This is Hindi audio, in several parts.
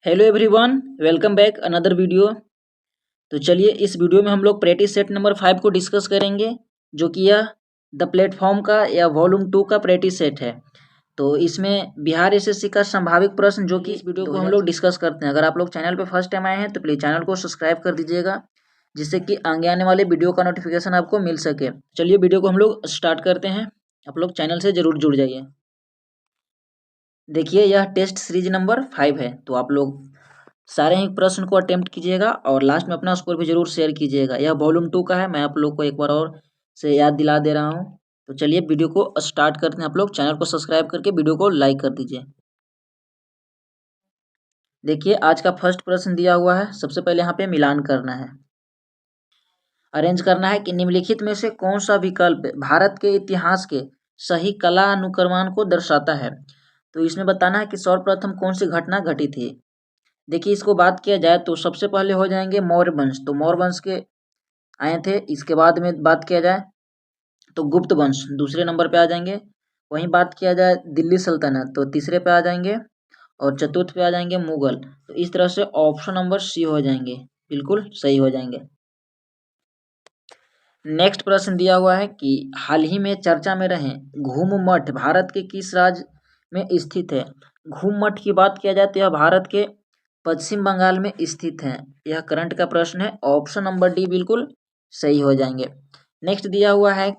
Hello everyone, welcome back another video. तो चलिए इस वीडियो में हम लोग प्रैक्टिस सेट नंबर 5 को डिस्कस करेंगे, जो कि यह द प्लेटफॉर्म का या वॉल्यूम 2 का प्रैक्टिस सेट है। तो इसमें बिहार एसएससी का संभावित प्रश्न जो कि इस वीडियो को हम लोग डिस्कस करते हैं। अगर आप लोग चैनल पर फर्स्ट टाइम आए हैं तो प्लीज़ चैनल को सब्सक्राइब कर दीजिएगा, जिससे कि आगे आने वाले वीडियो का नोटिफिकेशन आपको मिल सके। चलिए वीडियो को हम लोग स्टार्ट करते हैं। आप लोग चैनल से ज़रूर जुड़ जाइए। देखिए यह टेस्ट सीरीज नंबर 5 है, तो आप लोग सारे ही प्रश्न को अटेम्प्ट कीजिएगा और लास्ट में अपना स्कोर भी जरूर शेयर कीजिएगा। यह वॉल्यूम 2 का है, मैं आप लोग को एक बार और से याद दिला दे रहा हूँ। तो चलिए वीडियो को स्टार्ट करते हैं। आप लोग चैनल को सब्सक्राइब करके वीडियो को लाइक कर दीजिए। देखिए आज का फर्स्ट प्रश्न दिया हुआ है। सबसे पहले यहाँ पे मिलान करना है, अरेंज करना है कि निम्नलिखित में से कौन सा विकल्प भारत के इतिहास के सही कला अनुक्रमण को दर्शाता है। तो इसमें बताना है कि सर्वप्रथम कौन सी घटना घटी थी। देखिए इसको बात किया जाए तो सबसे पहले हो जाएंगे मौर्य वंश, तो मौर्य वंश के आए थे। इसके बाद में बात किया जाए तो गुप्त वंश दूसरे नंबर पे आ जाएंगे। वहीं बात किया जाए दिल्ली सल्तनत तो तीसरे पे आ जाएंगे, और चतुर्थ पे आ जाएंगे मुगल। तो इस तरह से ऑप्शन नंबर सी हो जाएंगे, बिल्कुल सही हो जाएंगे। नेक्स्ट प्रश्न दिया हुआ है कि हाल ही में चर्चा में रहे घूम मठ भारत के किस राज्य में स्थित है। घूम मठ की बात किया जाए तो यह भारत के पश्चिम बंगाल में स्थित है। यह करंट का प्रश्न है, ऑप्शन नंबर डी बिल्कुल सही हो जाएंगे। नेक्स्ट दिया हुआ है,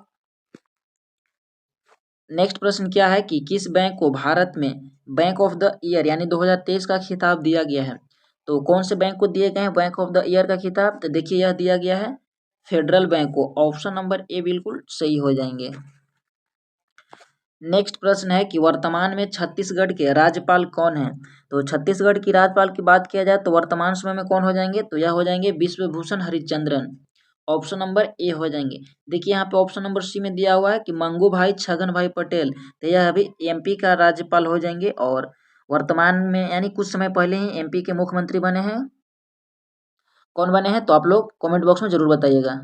नेक्स्ट प्रश्न क्या है कि किस बैंक को भारत में बैंक ऑफ द ईयर यानी 2023 का खिताब दिया गया है। तो कौन से बैंक को दिए गए हैं बैंक ऑफ द ईयर का खिताब। तो देखिए यह दिया गया है फेडरल बैंक को, ऑप्शन नंबर ए बिल्कुल सही हो जाएंगे। नेक्स्ट प्रश्न है कि वर्तमान में छत्तीसगढ़ के राज्यपाल कौन हैं। तो छत्तीसगढ़ की राज्यपाल की बात किया जाए तो वर्तमान समय में कौन हो जाएंगे, तो यह हो जाएंगे Vishwabhushan Harichandan, option number A हो जाएंगे। देखिए यहाँ पे ऑप्शन नंबर सी में दिया हुआ है कि मंगू भाई छगन भाई पटेल, तो यह अभी एमपी का राज्यपाल हो जाएंगे, और वर्तमान में यानी कुछ समय पहले ही एमपी के मुख्यमंत्री बने हैं। कौन बने हैं तो आप लोग कमेंट बॉक्स में जरूर बताइएगा।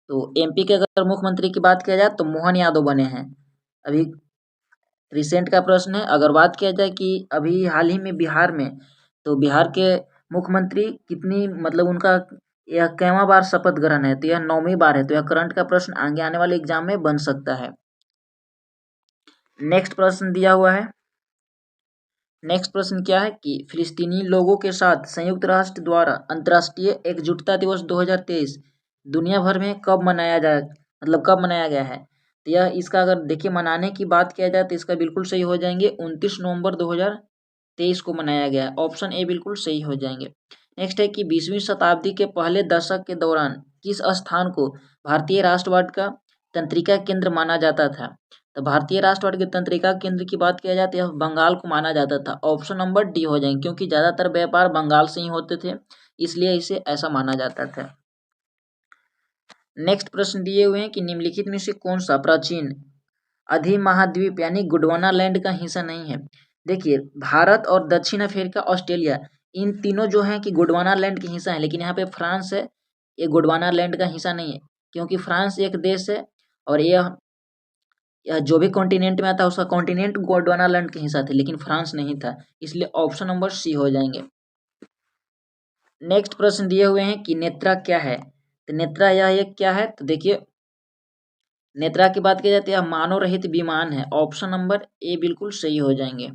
तो एमपी के अगर मुख्यमंत्री की बात किया जाए तो मोहन यादव बने हैं। अभी रिसेंट का प्रश्न है। अगर बात किया जाए कि अभी हाल ही में बिहार में, तो बिहार के मुख्यमंत्री कितनी मतलब उनका यह कैवा बार शपथ ग्रहण है, तो यह 9वीं बार है। तो यह करंट का प्रश्न आगे आने वाले एग्जाम में बन सकता है। नेक्स्ट प्रश्न दिया हुआ है, नेक्स्ट प्रश्न क्या है कि फिलिस्तीनी लोगों के साथ संयुक्त राष्ट्र द्वारा अंतर्राष्ट्रीय एकजुटता दिवस 2023 दुनिया भर में कब मनाया जाए, मतलब कब मनाया गया है। तो यह इसका अगर देखिए मनाने की बात किया जाए तो इसका बिल्कुल सही हो जाएंगे 29 नवंबर 2023 को मनाया गया है, ऑप्शन ए बिल्कुल सही हो जाएंगे। नेक्स्ट है कि 20वीं शताब्दी के पहले दशक के दौरान किस स्थान को भारतीय राष्ट्रवाद का तंत्रिका केंद्र माना जाता था। तो भारतीय राष्ट्रवाद के तंत्रिका केंद्र की बात किया जाए तो यह बंगाल को माना जाता था, ऑप्शन नंबर डी हो जाएंगे, क्योंकि ज्यादातर व्यापार बंगाल से ही होते थे, इसलिए इसे ऐसा माना जाता था। नेक्स्ट प्रश्न दिए हुए हैं कि निम्नलिखित में से कौन सा प्राचीन अधिमहाद्वीप यानी गोंडवाना लैंड का हिस्सा नहीं है। देखिए भारत और दक्षिण अफ्रीका ऑस्ट्रेलिया इन तीनों जो हैं कि गोंडवाना लैंड के हिस्सा है, लेकिन यहाँ पे फ्रांस है, ये गोंडवाना लैंड का हिस्सा नहीं है, क्योंकि फ्रांस एक देश है और यह जो भी कॉन्टिनेंट में आता है उसका कॉन्टिनेंट गोंडवाना लैंड के हिस्सा थे, लेकिन फ्रांस नहीं था, इसलिए ऑप्शन नंबर सी हो जाएंगे। नेक्स्ट प्रश्न दिए हुए हैं कि नेत्रा क्या है। तो नेत्रा यह एक क्या है, तो देखिए नेत्रा की बात की जाती है मानव रहित विमान है, ऑप्शन नंबर ए बिल्कुल सही हो जाएंगे।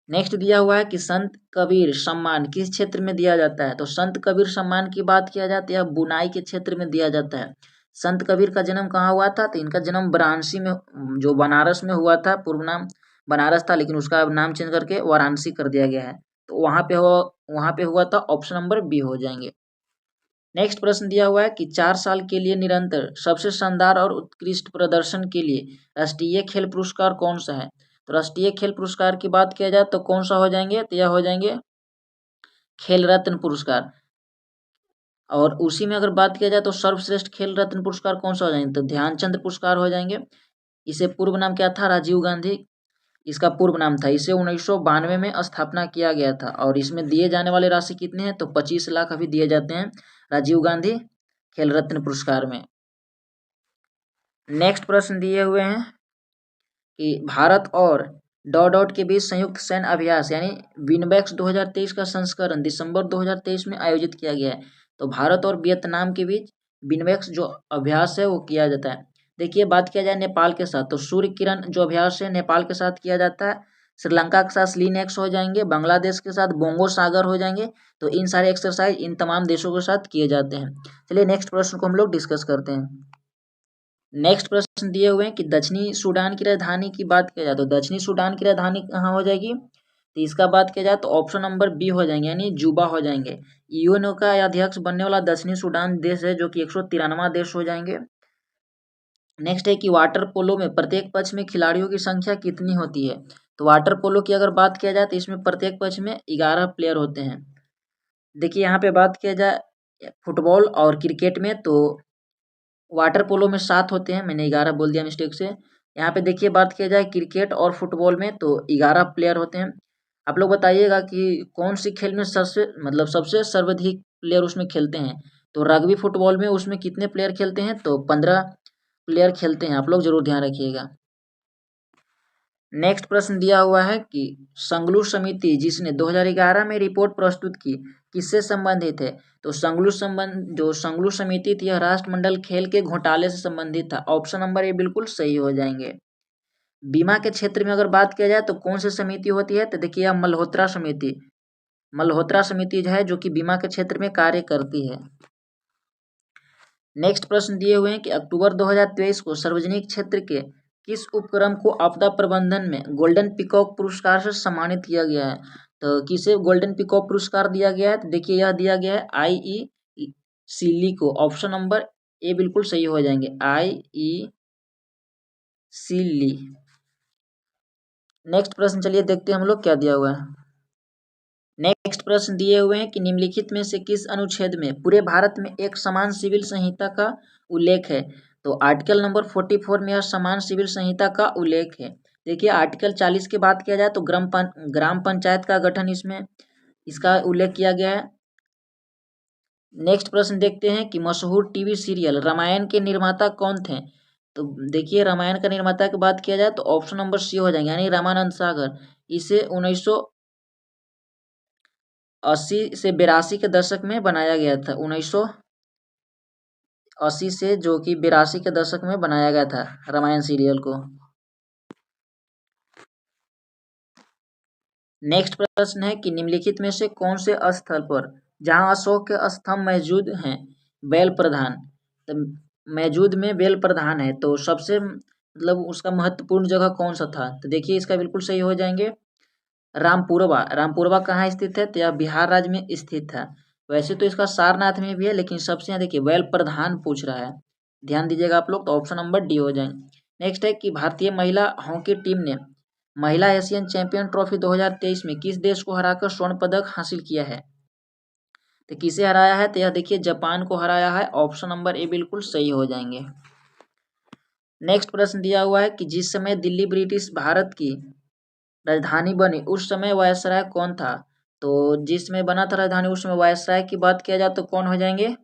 नेक्स्ट दिया हुआ है कि संत कबीर सम्मान किस क्षेत्र में दिया जाता है। तो संत कबीर सम्मान की बात किया जाती है बुनाई के क्षेत्र में दिया जाता है। संत कबीर का जन्म कहाँ हुआ था, तो इनका जन्म वाराणसी में, जो बनारस में हुआ था, पूर्व नाम बनारस था लेकिन उसका नाम चेंज करके वाराणसी कर दिया गया है, तो वहाँ पे हुआ था, ऑप्शन नंबर बी हो जाएंगे। नेक्स्ट प्रश्न दिया हुआ है कि 4 साल के लिए निरंतर सबसे शानदार और उत्कृष्ट प्रदर्शन के लिए राष्ट्रीय खेल पुरस्कार कौन सा है। तो राष्ट्रीय खेल पुरस्कार की बात किया जाए तो कौन सा हो जाएंगे, तो यह हो जाएंगे खेल रत्न पुरस्कार। और उसी में अगर बात किया जाए तो सर्वश्रेष्ठ खेल रत्न पुरस्कार कौन सा हो जाएंगे, तो ध्यानचंद पुरस्कार हो जाएंगे। इसे पूर्व नाम क्या था, राजीव गांधी इसका पूर्व नाम था। इसे 1992 में स्थापना किया गया था, और इसमें दिए जाने वाले राशि कितने हैं, तो 25 लाख अभी दिए जाते हैं राजीव गांधी खेल रत्न पुरस्कार में। नेक्स्ट प्रश्न दिए हुए हैं कि भारत और डॉट डॉट के बीच संयुक्त सैन्य अभ्यास यानी विनबैक्स 2023 का संस्करण दिसंबर 2023 में आयोजित किया गया है। तो भारत और वियतनाम के बीच विनबैक्स जो अभ्यास है वो किया जाता है। देखिए बात किया जाए नेपाल के साथ, तो सूर्य किरण जो अभ्यास है नेपाल के साथ किया जाता है। श्रीलंका के साथ स्लीनेक्स हो जाएंगे, बांग्लादेश के साथ बोंगो सागर हो जाएंगे। तो इन सारे एक्सरसाइज इन तमाम देशों के साथ किए जाते हैं। चलिए नेक्स्ट प्रश्न को हम लोग डिस्कस करते हैं। नेक्स्ट प्रश्न दिए हुए हैं कि दक्षिणी सूडान की राजधानी की बात किया जाए तो दक्षिणी सूडान की राजधानी कहाँ हो जाएगी, तो इसका बात किया जाए तो ऑप्शन नंबर बी हो जाएंगे यानी जुबा हो जाएंगे। यूएनओ का अध्यक्ष बनने वाला दक्षिणी सूडान देश है जो कि 193वां देश हो जाएंगे। नेक्स्ट है कि वाटर पोलो में प्रत्येक पक्ष में खिलाड़ियों की संख्या कितनी होती है, तो वाटर पोलो की अगर बात किया जाए तो इसमें प्रत्येक पक्ष में 11 प्लेयर होते हैं। देखिए यहाँ पे बात किया जाए फुटबॉल और क्रिकेट में तो वाटर पोलो में 7 होते हैं, मैंने 11 बोल दिया मिस्टेक से। यहाँ पे देखिए बात किया जाए क्रिकेट और फुटबॉल में तो 11 प्लेयर होते हैं। आप लोग बताइएगा कि कौन सी खेल में सबसे सर्वाधिक प्लेयर उसमें खेलते हैं, तो रग्बी फुटबॉल में उसमें कितने प्लेयर खेलते हैं, तो 15 प्लेयर खेलते हैं। आप लोग जरूर ध्यान रखिएगा। नेक्स्ट प्रश्न दिया हुआ है कि संगलू समिति जिसने 2011 में रिपोर्ट प्रस्तुत की किससे संबंधित है, तो संगलू समिति थी यह राष्ट्रमंडल खेल के घोटाले से संबंधित था। ऑप्शन नंबर ए बिल्कुल सही हो जाएंगे। बीमा के क्षेत्र में अगर बात किया जाए तो कौन सी समिति होती है, तो देखिए यह मल्होत्रा समिति जो है जो कि बीमा के क्षेत्र में कार्य करती है। नेक्स्ट प्रश्न दिए हुए हैं कि अक्टूबर 2023 को सार्वजनिक क्षेत्र के किस उपक्रम को आपदा प्रबंधन में गोल्डन पीकॉक पुरस्कार से सम्मानित किया गया है, तो किसे गोल्डन पीकॉक पुरस्कार दिया गया है, तो देखिए यह दिया गया है IE सिल्ली को। ऑप्शन नंबर ए बिल्कुल सही हो जाएंगे, IE सिल्ली। नेक्स्ट प्रश्न चलिए देखते हैं हम लोग क्या दिया हुआ है। नेक्स्ट प्रश्न दिए हुए हैं कि निम्नलिखित में से किस अनुच्छेद में पूरे भारत में एक समान सिविल संहिता का उल्लेख है, तो आर्टिकल नंबर 44 में यह समान सिविल संहिता का उल्लेख है। देखिए आर्टिकल 40 की बात किया जाए तो ग्राम पंचायत का गठन इसमें इसका उल्लेख किया गया है। नेक्स्ट प्रश्न देखते हैं कि मशहूर टीवी सीरियल रामायण के निर्माता कौन थे, तो देखिए रामायण का निर्माता की बात किया जाए तो ऑप्शन नंबर सी हो जाएंगे यानी रामानंद सागर। इसे 1980 से 82 के दशक में बनाया गया था, 1980 से जो कि 82 के दशक में बनाया गया था रामायण सीरियल को। नेक्स्ट प्रश्न है कि निम्नलिखित में से कौन से स्थल पर जहां अशोक के स्तंभ मौजूद हैं बैल प्रधान, तो मौजूद में बैल प्रधान है, तो सबसे उसका महत्वपूर्ण जगह कौन सा था, तो देखिए इसका बिल्कुल सही हो जाएंगे रामपुरवा कहाँ स्थित है, तो यह बिहार राज्य में स्थित था। वैसे तो इसका सारनाथ में भी है लेकिन सबसे यहाँ देखिए बैल प्रधान पूछ रहा है, ध्यान दीजिएगा आप लोग, तो ऑप्शन नंबर डी हो जाएंगे। नेक्स्ट है कि भारतीय महिला हॉकी टीम ने महिला एशियन चैंपियन ट्रॉफी 2023 में किस देश को हराकर स्वर्ण पदक हासिल किया है, तो किसे हराया है, तो यह देखिए जापान को हराया है। ऑप्शन नंबर ए बिल्कुल सही हो जाएंगे। नेक्स्ट प्रश्न दिया हुआ है कि जिस समय दिल्ली ब्रिटिश भारत की राजधानी बनी उस समय वायसराय कौन था, तो जिसमें बना था राजधानी उस समय वायसराय की बात किया जाए तो कौन हो जाएंगे,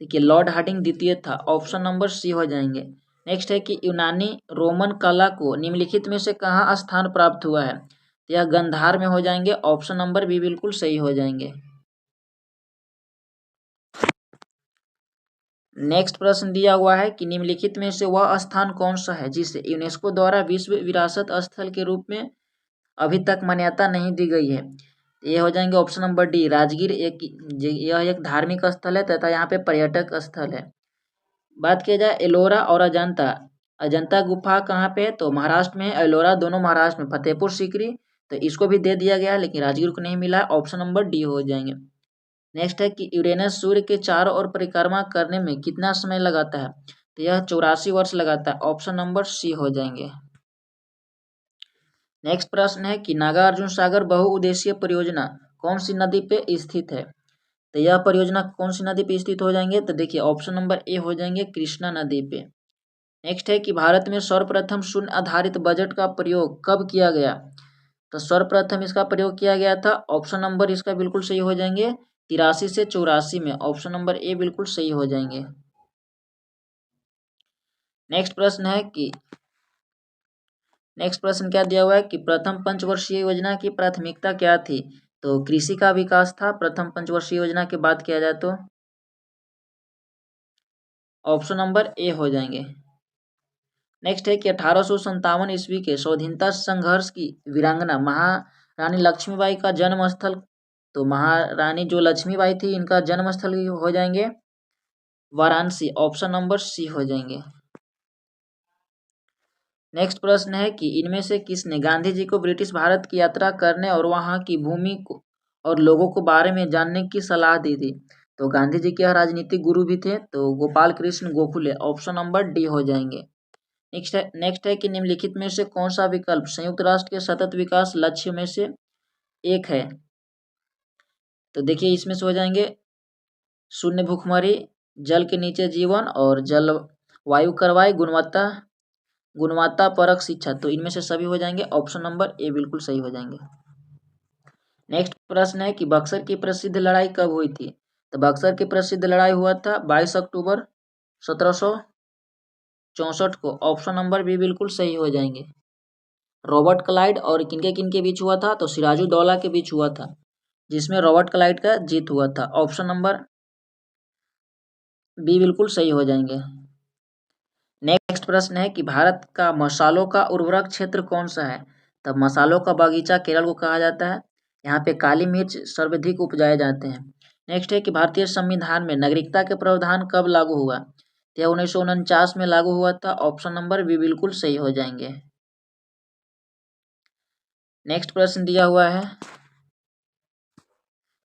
देखिए लॉर्ड हार्डिंग द्वितीय था। ऑप्शन नंबर सी हो जाएंगे। नेक्स्ट है कि यूनानी रोमन कला को निम्नलिखित में से कहाँ स्थान प्राप्त हुआ है, तो यह गंधार में हो जाएंगे। ऑप्शन नंबर बी बिल्कुल सही हो जाएंगे। नेक्स्ट प्रश्न दिया हुआ है कि निम्नलिखित में से वह स्थान कौन सा है जिसे यूनेस्को द्वारा विश्व विरासत स्थल के रूप में अभी तक मान्यता नहीं दी गई है, ये हो जाएंगे ऑप्शन नंबर डी राजगीर। यह एक धार्मिक स्थल है तथा यहाँ पे पर्यटक स्थल है। बात किया जाए एलोरा और अजंता, अजंता गुफा कहाँ पे है, तो महाराष्ट्र में है, एलोरा दोनों महाराष्ट्र में, फतेहपुर सीकरी, तो इसको भी दे दिया गया लेकिन राजगीर को नहीं मिला। ऑप्शन नंबर डी हो जाएंगे। नेक्स्ट है कि यूरेनस सूर्य के चारों ओर परिक्रमा करने में कितना समय लगाता है, तो यह 84 वर्ष लगाता है। ऑप्शन नंबर सी हो जाएंगे। नेक्स्ट प्रश्न है कि नागार्जुन सागर बहुउद्देशीय परियोजना कौन सी नदी पे स्थित है, तो यह परियोजना कौन सी नदी पे स्थित हो जाएंगे, तो देखिए ऑप्शन नंबर ए हो जाएंगे कृष्णा नदी पे। नेक्स्ट है कि भारत में सर्वप्रथम शून्य आधारित बजट का प्रयोग कब किया गया, तो सर्वप्रथम इसका प्रयोग किया गया था। ऑप्शन नंबर इसका बिल्कुल सही हो जाएंगे 83 से 84 में। ऑप्शन नंबर ए बिल्कुल सही हो जाएंगे। नेक्स्ट प्रश्न है कि नेक्स्ट प्रश्न क्या दिया हुआ है कि प्रथम पंचवर्षीय योजना की प्राथमिकता क्या थी? तो कृषि का विकास था प्रथम पंचवर्षीय योजना की बात किया जाए तो ऑप्शन नंबर ए हो जाएंगे। नेक्स्ट है कि 1857 ईस्वी के स्वाधीनता संघर्ष की वीरांगना महारानी लक्ष्मीबाई का जन्म स्थल, तो महारानी जो लक्ष्मीबाई थी इनका जन्म स्थल हो जाएंगे वाराणसी, ऑप्शन नंबर सी हो जाएंगे। नेक्स्ट प्रश्न है कि इनमें से किसने गांधी जी को ब्रिटिश भारत की यात्रा करने और वहां की भूमि को और लोगों को बारे में जानने की सलाह दी थी? तो गांधी जी के राजनीतिक गुरु भी थे, तो Gopal Krishna Gokhale, option number D हो जाएंगे। नेक्स्ट है कि निम्नलिखित में से कौन सा विकल्प संयुक्त राष्ट्र के सतत विकास लक्ष्य में से एक है? तो देखिए इसमें से हो जाएंगे शून्य भूखमरी, जल के नीचे जीवन और जलवायु करवाई गुणवत्ता परक शिक्षा, तो इनमें से सभी हो जाएंगे, ऑप्शन नंबर ए बिल्कुल सही हो जाएंगे। नेक्स्ट प्रश्न है कि बक्सर की प्रसिद्ध लड़ाई कब हुई थी? तो बक्सर की प्रसिद्ध लड़ाई हुआ था 22 अक्टूबर 1764 को, ऑप्शन नंबर बी बिल्कुल सही हो जाएंगे। रॉबर्ट क्लाइड और किनके किनके बीच हुआ था? तो सिराजुद्दौला के बीच हुआ था, जिसमें रॉबर्ट क्लाइड का जीत हुआ था, ऑप्शन नंबर बी बिल्कुल सही हो जाएंगे। नेक्स्ट प्रश्न है कि भारत का मसालों का उर्वरक क्षेत्र कौन सा है? तब मसालों का बगीचा केरल को कहा जाता है, यहाँ पे काली मिर्च सर्वाधिक उपजाए जाते हैं। नेक्स्ट है कि भारतीय संविधान में नागरिकता के प्रावधान कब लागू हुआ? तो यह 1949 में लागू हुआ था, ऑप्शन नंबर बी बिल्कुल सही हो जाएंगे। नेक्स्ट प्रश्न दिया हुआ है,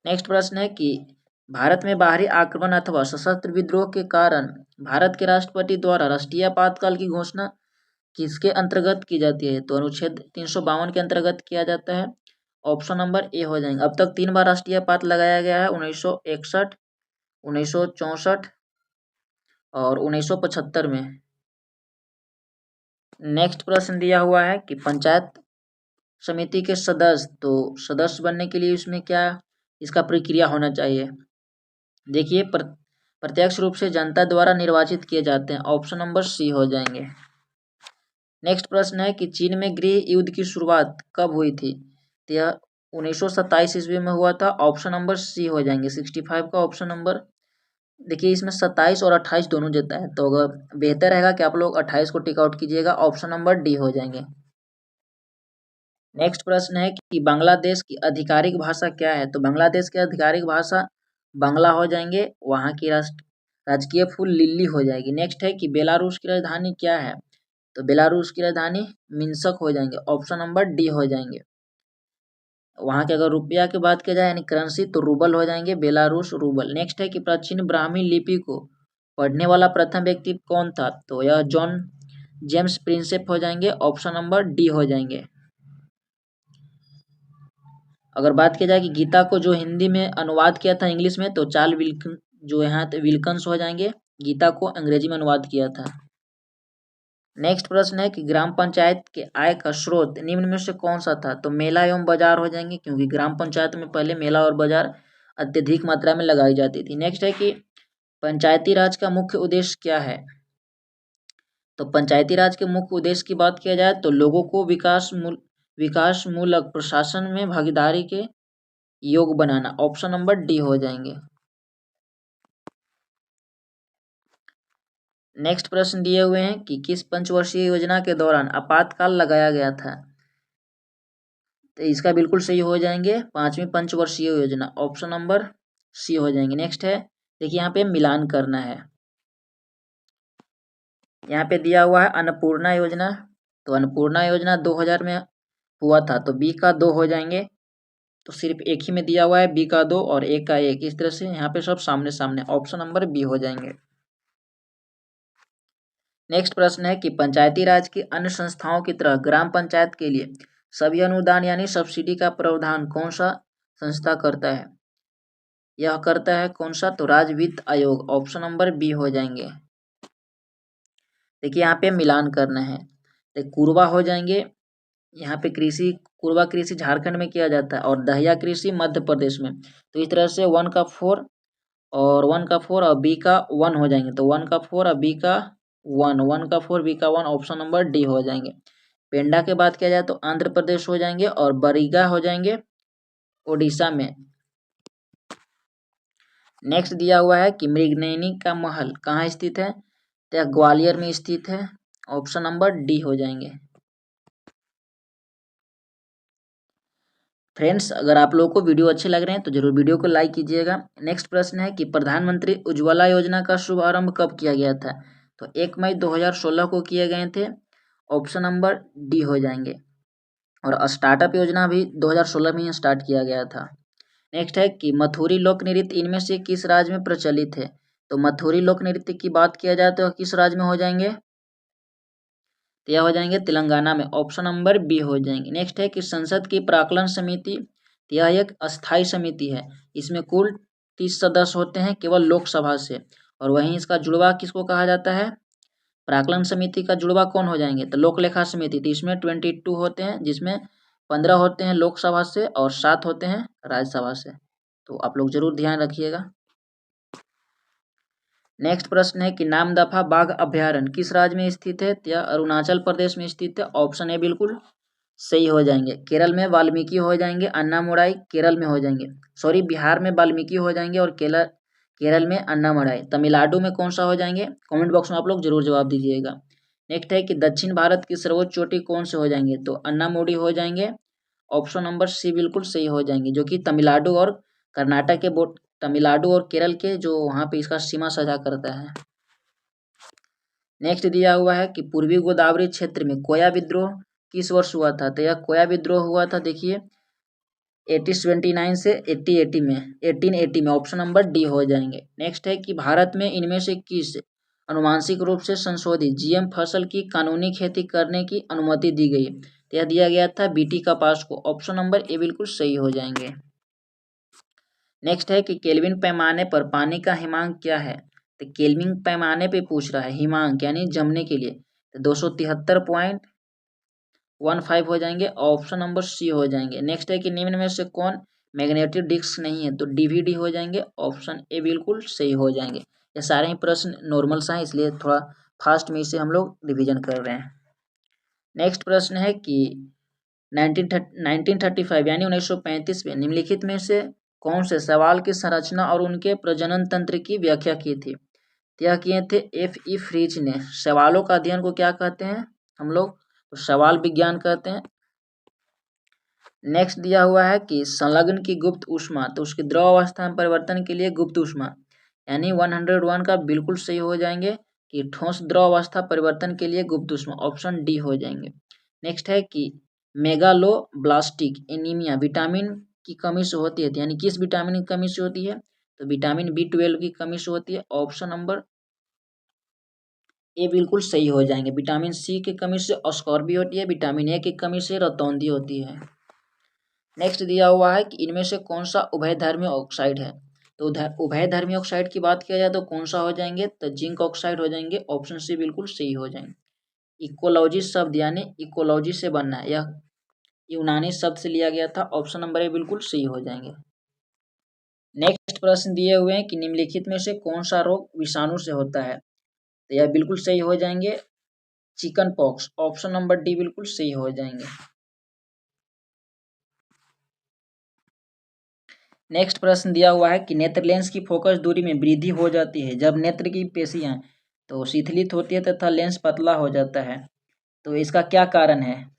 नेक्स्ट प्रश्न है कि भारत में बाहरी आक्रमण अथवा सशस्त्र विद्रोह के कारण भारत के राष्ट्रपति द्वारा राष्ट्रीय आपातकाल की घोषणा किसके अंतर्गत की जाती है? तो अनुच्छेद 352 के अंतर्गत किया जाता है, ऑप्शन नंबर ए हो जाएंगे। अब तक 3 बार राष्ट्रीय आपात लगाया गया है, 1961, 1964 और 1975 में। नेक्स्ट प्रश्न दिया हुआ है कि पंचायत समिति के सदस्य, तो सदस्य बनने के लिए इसमें क्या इसका प्रक्रिया होना चाहिए? देखिए प्रत्यक्ष रूप से जनता द्वारा निर्वाचित किए जाते हैं, ऑप्शन नंबर सी हो जाएंगे। नेक्स्ट प्रश्न है कि चीन में गृह युद्ध की शुरुआत कब हुई थी? तो यह 1927 ईस्वी में हुआ था, ऑप्शन नंबर सी हो जाएंगे। 65 का ऑप्शन नंबर, देखिए इसमें 27 और 28 दोनों देता है, तो अगर बेहतर रहेगा कि आप लोग 28 को टिक आउट कीजिएगा, ऑप्शन नंबर डी हो जाएंगे। नेक्स्ट प्रश्न है कि बांग्लादेश की आधिकारिक भाषा क्या है? तो बांग्लादेश की आधिकारिक भाषा बांग्ला हो जाएंगे, वहाँ की राजकीय फूल लिली हो जाएगी। नेक्स्ट है कि बेलारूस की राजधानी क्या है? तो बेलारूस की राजधानी मिन्स्क हो जाएंगे, ऑप्शन नंबर डी हो जाएंगे। वहाँ के अगर रुपया की बात किया जाए यानी करेंसी, तो रूबल हो जाएंगे, बेलारूस रूबल। नेक्स्ट है कि प्राचीन ब्राह्मी लिपि को पढ़ने वाला प्रथम व्यक्ति कौन था? तो यह जॉन जेम्स प्रिंसेप हो जाएंगे, ऑप्शन नंबर डी हो जाएंगे। अगर बात की जाए कि गीता को जो हिंदी में अनुवाद किया था इंग्लिश में, तो चार्ल्स विल्किन जो यहाँ विल्कन्स हो जाएंगे, गीता को अंग्रेजी में अनुवाद किया था। नेक्स्ट प्रश्न है कि ग्राम पंचायत के आय का स्रोत निम्न में से कौन सा था? तो मेला एवं बाजार हो जाएंगे, क्योंकि ग्राम पंचायत में पहले मेला और बाजार अत्यधिक मात्रा में लगाई जाती थी। नेक्स्ट है कि पंचायती राज का मुख्य उद्देश्य क्या है? तो पंचायती राज के मुख्य उद्देश्य की बात किया जाए तो लोगों को विकासमूलक प्रशासन में भागीदारी के योग बनाना, ऑप्शन नंबर डी हो जाएंगे। नेक्स्ट प्रश्न दिए हुए हैं कि किस पंचवर्षीय योजना के दौरान आपातकाल लगाया गया था? तो इसका बिल्कुल सही हो जाएंगे 5वीं पंचवर्षीय योजना, ऑप्शन नंबर सी हो जाएंगे। नेक्स्ट है, देखिए यहाँ पे मिलान करना है, यहाँ पे दिया हुआ है अन्नपूर्णा योजना, तो अन्नपूर्णा योजना 2000 में हुआ था, तो बी का 2 हो जाएंगे। तो सिर्फ एक ही में दिया हुआ है बी का 2 और एक का 1, इस तरह से यहाँ पे सब सामने सामने, ऑप्शन नंबर बी हो जाएंगे। नेक्स्ट प्रश्न है कि पंचायती राज की अन्य संस्थाओं की तरह ग्राम पंचायत के लिए सभी अनुदान यानी सब्सिडी का प्रावधान कौन सा संस्था करता है? यह करता है कौन सा? तो राज्य वित्त आयोग, ऑप्शन नंबर बी हो जाएंगे। देखिए यहाँ पे मिलान करना है, तो कुरबा हो जाएंगे, यहाँ पे कुरबा कृषि झारखंड में किया जाता है और दहिया कृषि मध्य प्रदेश में, तो इस तरह से 1 का 4 और 1 का 4 और बी का 1 हो जाएंगे, तो 1 का 4 और बी का 1, 1 का 4 बी का 1, ऑप्शन नंबर डी हो जाएंगे। पेंडा के बात किया जाए तो आंध्र प्रदेश हो जाएंगे, और बरिगा हो जाएंगे ओडिशा में। नेक्स्ट दिया हुआ है कि मृगनयनी का महल कहाँ स्थित है, तो यह ग्वालियर में स्थित है। ऑप्शन नंबर डी हो जाएंगे। फ्रेंड्स, अगर आप लोगों को वीडियो अच्छे लग रहे हैं तो जरूर वीडियो को लाइक कीजिएगा। नेक्स्ट प्रश्न है कि प्रधानमंत्री उज्ज्वला योजना का शुभारंभ कब किया गया था, तो 1 मई 2016 को किए गए थे। ऑप्शन नंबर डी हो जाएंगे। और स्टार्टअप योजना भी 2016 में ही स्टार्ट किया गया था। नेक्स्ट है कि मथुरी लोक नृत्य इनमें से किस राज्य में प्रचलित है, तो मथुरी लोक नृत्य की बात किया जाए तो किस राज्य में हो जाएंगे, तो यह हो जाएंगे तेलंगाना में। ऑप्शन नंबर बी हो जाएंगे। नेक्स्ट है कि संसद की प्राक्कलन समिति, यह एक अस्थायी समिति है, इसमें कुल 30 सदस्य होते हैं केवल लोकसभा से। और वहीं इसका जुड़वा किसको कहा जाता है, प्राक्कलन समिति का जुड़वा कौन हो जाएंगे, तो लोक लेखा समिति। तो इसमें 22 होते हैं, जिसमें 15 होते हैं लोकसभा से और 7 होते हैं राज्यसभा से। तो आप लोग जरूर ध्यान रखिएगा। नेक्स्ट प्रश्न है कि नामदफा बाघ अभ्यारण्य किस राज्य में स्थित है, तो यह अरुणाचल प्रदेश में स्थित है। ऑप्शन ए बिल्कुल सही हो जाएंगे। केरल में वाल्मीकि हो जाएंगे, अन्नामुडाई केरल में हो जाएंगे, सॉरी बिहार में वाल्मीकि हो जाएंगे और केरल में अन्नामलाई। तमिलनाडु में कौन सा हो जाएंगे, कमेंट बॉक्स में आप लोग जरूर जवाब दीजिएगा। नेक्स्ट है कि दक्षिण भारत की सर्वोच्च चोटी कौन से हो जाएंगे, तो अन्नामुडी हो जाएंगे। ऑप्शन नंबर सी बिल्कुल सही हो जाएंगे, जो कि तमिलनाडु और कर्नाटक के तमिलनाडु और केरल के जो वहाँ पे इसका सीमा साझा करता है। नेक्स्ट दिया हुआ है कि पूर्वी गोदावरी क्षेत्र में कोया विद्रोह किस वर्ष हुआ था, तो यह कोया विद्रोह हुआ था, देखिए 1879 से 1880 में। ऑप्शन नंबर डी हो जाएंगे। नेक्स्ट है कि भारत में इनमें से किस अनुवांशिक रूप से संशोधित जीएम फसल की कानूनी खेती करने की अनुमति दी गई, तो यह दिया गया था बीटी कपास को। ऑप्शन नंबर ए बिल्कुल सही हो जाएंगे। नेक्स्ट है कि केल्विन पैमाने पर पानी का हिमांक क्या है, तो केल्विन पैमाने पे पूछ रहा है हिमांक यानी जमने के लिए, तो 273.15 हो जाएंगे। ऑप्शन नंबर सी हो जाएंगे। नेक्स्ट है कि निम्न में से कौन मैग्नेटिक डिस्क नहीं है, तो डीवीडी हो जाएंगे। ऑप्शन ए बिल्कुल सही हो जाएंगे। ये सारे ही प्रश्न नॉर्मल सा है, इसलिए थोड़ा फास्ट में इसे हम लोग रिविजन कर रहे हैं। नेक्स्ट प्रश्न है कि 1935 यानी 1935 में निम्नलिखित में से कौन से सवाल की संरचना और उनके प्रजनन तंत्र की व्याख्या की थी, यह किए थे F.E. फ्रीज ने। सवालों का अध्ययन को क्या कहते हैं हम लोग, तो सवाल विज्ञान कहते हैं। नेक्स्ट दिया हुआ है कि संलग्न की गुप्त ऊष्मा, तो उसकी द्रव अवस्था में परिवर्तन के लिए गुप्त ऊष्मा यानी 101 का बिल्कुल सही हो जाएंगे कि ठोस द्रव अवस्था परिवर्तन के लिए गुप्त ऊष्मा। ऑप्शन डी हो जाएंगे। नेक्स्ट है कि मेगालोब्लास्टिक एनीमिया विटामिन की कमी से होती है, यानी किस विटामिन की कमी से होती है, तो विटामिन B12 की कमी से होती है। ऑप्शन नंबर ए बिल्कुल सही हो जाएंगे। विटामिन सी की कमी से अस्कॉर्बी होती है, विटामिन ए की कमी से रतौंधी होती है। नेक्स्ट दिया हुआ है कि इनमें से कौन सा उभयधर्मी ऑक्साइड है, तो उभयधर्मी ऑक्साइड की बात किया जाए तो कौन सा हो जाएंगे, तो जिंक ऑक्साइड हो जाएंगे। ऑप्शन सी बिल्कुल सही हो जाएंगे। इकोलॉजी शब्द यानी इकोलॉजी से बनना है, यह यूनानी शब्द से लिया गया था। ऑप्शन नंबर ए बिल्कुल सही हो जाएंगे। नेक्स्ट प्रश्न दिए हुए हैं कि निम्नलिखित में से कौन सा रोग विषाणु से होता है, तो यह बिल्कुल सही हो जाएंगे chicken pox. Option number D बिल्कुल सही हो जाएंगे। नेक्स्ट प्रश्न दिया हुआ है कि नेत्र लेंस की फोकस दूरी में वृद्धि हो जाती है जब नेत्र की पेशियां तो शिथिलित होती है तथा लेंस पतला हो जाता है, तो इसका क्या कारण है,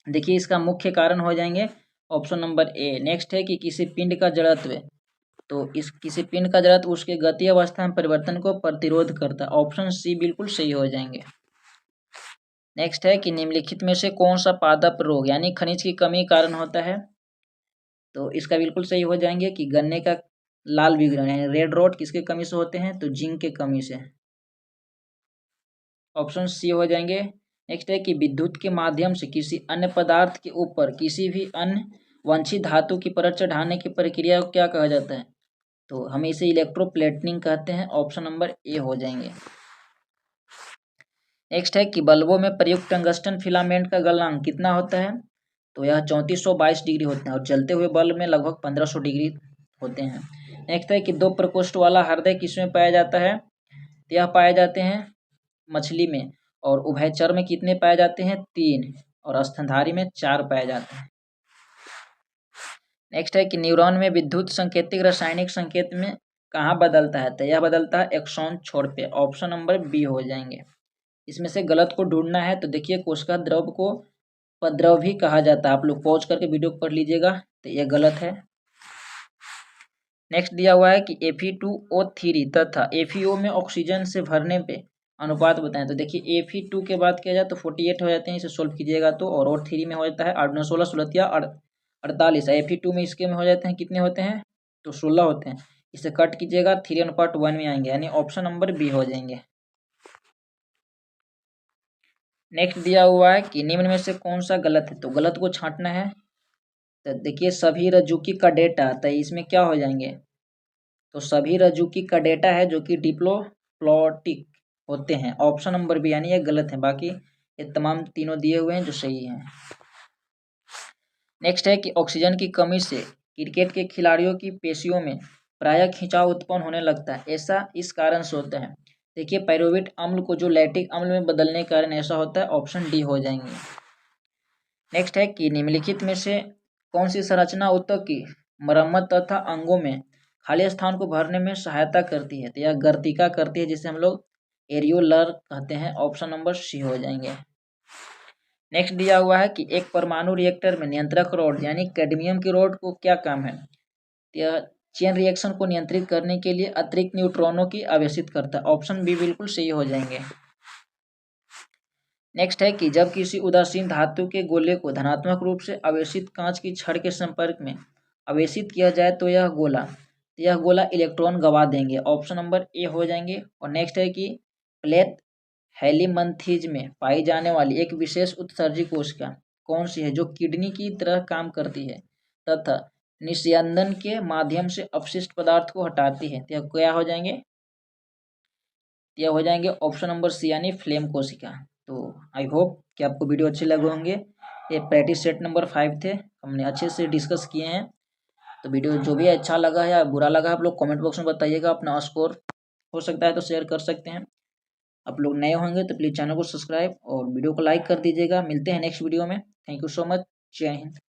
देखिए इसका मुख्य कारण हो जाएंगे ऑप्शन नंबर ए। नेक्स्ट है कि किसी पिंड का जड़त्व, तो इस किसी पिंड का जड़त्व उसके गतीय अवस्था में परिवर्तन को प्रतिरोध करता है। ऑप्शन सी बिल्कुल सही हो जाएंगे। नेक्स्ट है कि निम्नलिखित में से कौन सा पादप रोग यानी खनिज की कमी कारण होता है, तो इसका बिल्कुल सही हो जाएंगे कि गन्ने का लाल विग्रहण यानी रेड रॉट किसके कमी से होते हैं, तो जिंक के कमी से। ऑप्शन सी हो जाएंगे। नेक्स्ट है कि विद्युत के माध्यम से किसी अन्य पदार्थ के ऊपर किसी भी अन्य वांछित धातु की परत चढ़ाने की प्रक्रिया को क्या कहा जाता है, तो हम इसे इलेक्ट्रोप्लेटिंग कहते हैं। ऑप्शन नंबर ए हो जाएंगे। नेक्स्ट है कि बल्बों में प्रयुक्त टंगस्टन फिलामेंट का गलनांक कितना होता है, तो यह 3422 डिग्री होते हैं और जलते हुए बल्ब में लगभग 1500 डिग्री होते हैं। नेक्स्ट है कि 2 प्रकोष्ठ वाला हृदय किसमें पाया जाता है, तो यह पाए जाते हैं मछली में। और उभयचर में कितने पाए जाते हैं? 3, और स्तनधारी में 4 पाए जाते हैं। नेक्स्ट है कि न्यूरॉन में विद्युत संकेतिक रासायनिक संकेत में कहाँ बदलता है? तो यह बदलता है एक्सॉन छोर पे। ऑप्शन नंबर बी हो जाएंगे। इसमें से गलत को ढूंढना है। तो देखिए कोशिका द्रव को पद्रव भी कहा जाता है। आप लोग पॉज करके वीडियो को पढ़ लीजिएगा। तो यह गलत है। नेक्स्ट दिया हुआ है कि Fe2O3 तथा FeO में ऑक्सीजन से भरने पे अनुपात बताएं। तो देखिए Fe2 के बाद किया जाए तो 48 हो जाते हैं, इसे सोल्व कीजिएगा तो। और O3 में हो जाता है 8 9 16 16 48। Fe2 में इसके में हो जाते हैं कितने होते हैं? तो 16 होते हैं। इसे कट कीजिएगा 3:1 में आएंगे, यानी ऑप्शन नंबर बी हो जाएंगे। नेक्स्ट दिया हुआ है कि निम्न में से कौन सा गलत है? तो गलत को छांटना है। तो देखिए सभी रज्जुकी का डेटा, तो इसमें क्या हो जाएंगे? तो सभी रज्जुकी का डेटा है जो कि डिप्लोप्लॉटिक होते हैं। ऑप्शन नंबर बी, यानी ये गलत है। बाकी ये तमाम तीनों दिए हुए हैं जो सही हैं। नेक्स्ट है कि ऑक्सीजन की कमी से क्रिकेट के खिलाड़ियों की पेशियों में प्रायः खिंचाव उत्पन्न होने लगता है। ऐसा इस कारण से होता है। देखिए पायरुवेट अम्ल को जो लैक्टिक अम्ल में बदलने के कारण ऐसा होता है। ऑप्शन डी हो जाएंगे। नेक्स्ट है कि निम्नलिखित में से कौन सी संरचना ऊतक की मरम्मत तथा अंगों में खाली स्थान को भरने में सहायता करती है? तो यह गर्तिका करती है, जिसे हम लोग एरियोलर कहते हैं। ऑप्शन नंबर सी हो जाएंगे। नेक्स्ट दिया हुआ है कि एक परमाणु रिएक्टर में नियंत्रक रॉड यानी कैडमियम की रॉड को क्या काम है? यह चेन रिएक्शन को नियंत्रित करने के लिए अतिरिक्त न्यूट्रॉनों की आवेशित करता है। ऑप्शन बी बिल्कुल सही हो जाएंगे। नेक्स्ट है कि जब किसी उदासीन धातु के गोले को धनात्मक रूप से आवेशित कांच की छड़ के संपर्क में आवेशित किया जाए तो यह गोला इलेक्ट्रॉन गवा देंगे। ऑप्शन नंबर ए हो जाएंगे। और नेक्स्ट है कि प्लेथ हेलिमंथीज में पाई जाने वाली एक विशेष उत्सर्जी कोशिका कौन सी है जो किडनी की तरह काम करती है तथा निस्यंदन के माध्यम से अपशिष्ट पदार्थ को हटाती है? यह क्या हो जाएंगे? यह हो जाएंगे ऑप्शन नंबर सी, यानी फ्लेम कोशिका। तो आई होप कि आपको वीडियो अच्छे लगे होंगे। ये प्रैक्टिस सेट नंबर 5 थे, हमने अच्छे से डिस्कस किए हैं। तो वीडियो जो भी अच्छा लगा या बुरा लगा आप लोग कमेंट बॉक्स में बताइएगा। अपना स्कोर हो सकता है तो शेयर कर सकते हैं। आप लोग नए होंगे तो प्लीज़ चैनल को सब्सक्राइब और वीडियो को लाइक कर दीजिएगा। मिलते हैं नेक्स्ट वीडियो में। Thank you so much. जय हिंद।